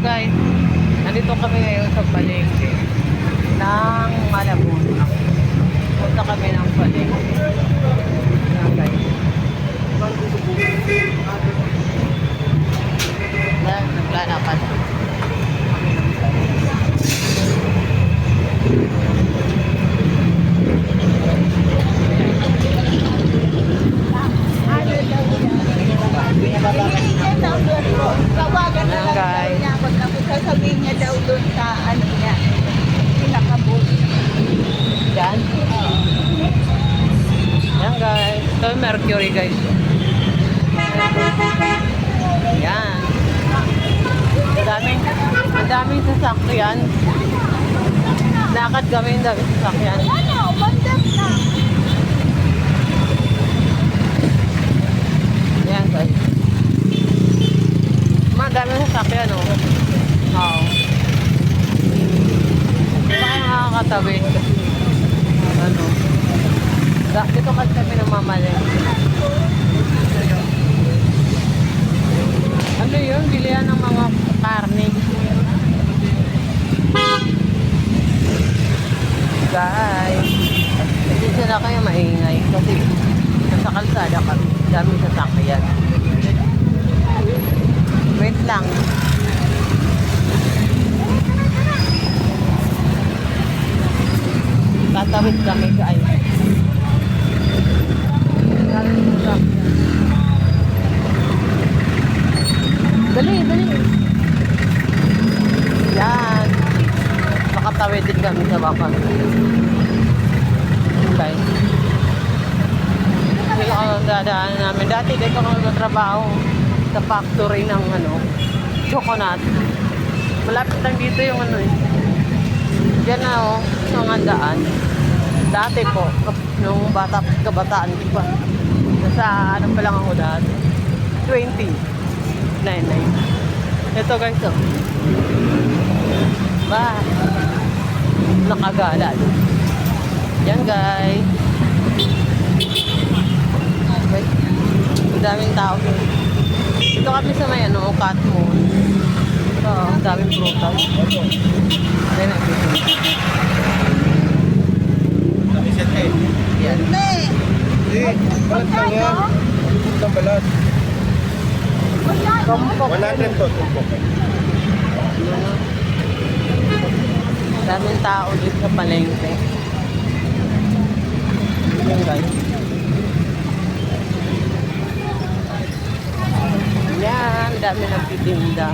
guys, nandito kami ngayon sa palengke ng Malabon. Punta kami ng palengke. Ayan guys. Ayan, naglalakad. Tawagan na lang daw niya ako. Tapos sasabihin niya daw doon sa ano niya. Pinakabot. Yan. Yan guys. Ito yung Mercury guys. Yan. Ang daming sasakyan. Lakad kami, ang daming sasakyan. Ano? Bandang na. Yan guys. Madami sasakyan oh. Oo. Hindi ba kayo makakatabi? Ano? Dito kasi kami namamalit. Ano yun? Bilihan ng mga karne. Guys. Hindi sila kayo maingay. Kasi nasa kalsada kami. Dami sasakyan. Wait lang. Tatawid kami guys. Dali, dali. Yan. Makatawid din kami sa baka. Okay. Dito ako dadaan namin. Dati dito ako nagtatrabaho sa factory ng ano, coconut. Malapit lang dito yung ano eh. Diyan na oh, mga daan. Dati po, nung kabataan ko pa. Nasa ano pa lang ako dati. 20. 99. Ito guys oh. Ba. Nakagalan. Yan guys. Okay. Ang daming tao. Ito kami sa may ano, cat moon. Ito, ang daming prutas. Ayan ang dito. Yan. Hindi. Balat lang yan. Itong balat. Tumpok. 100 to, tumpok. Daming tao dito sa palengke. Yan guys. Yan, dami nagtitinda.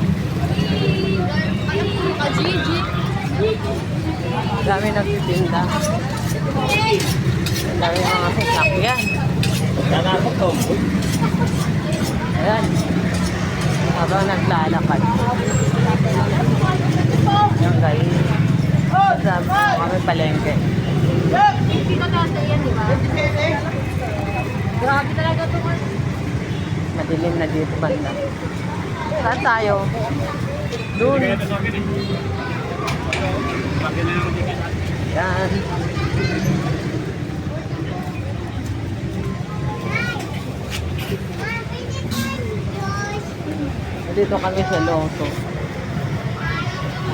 Dami nagtitinda. Dami mga sasakyan. Nanakot to. Ayan. Habang naglalakad. Yan guys. Sabi ko kami palengke. Hindi ka nasa yan, di ba? Grabe talaga ito. Madilim na dito banda. Saan tayo? Doon. Yan. Dito kami sa Lotto.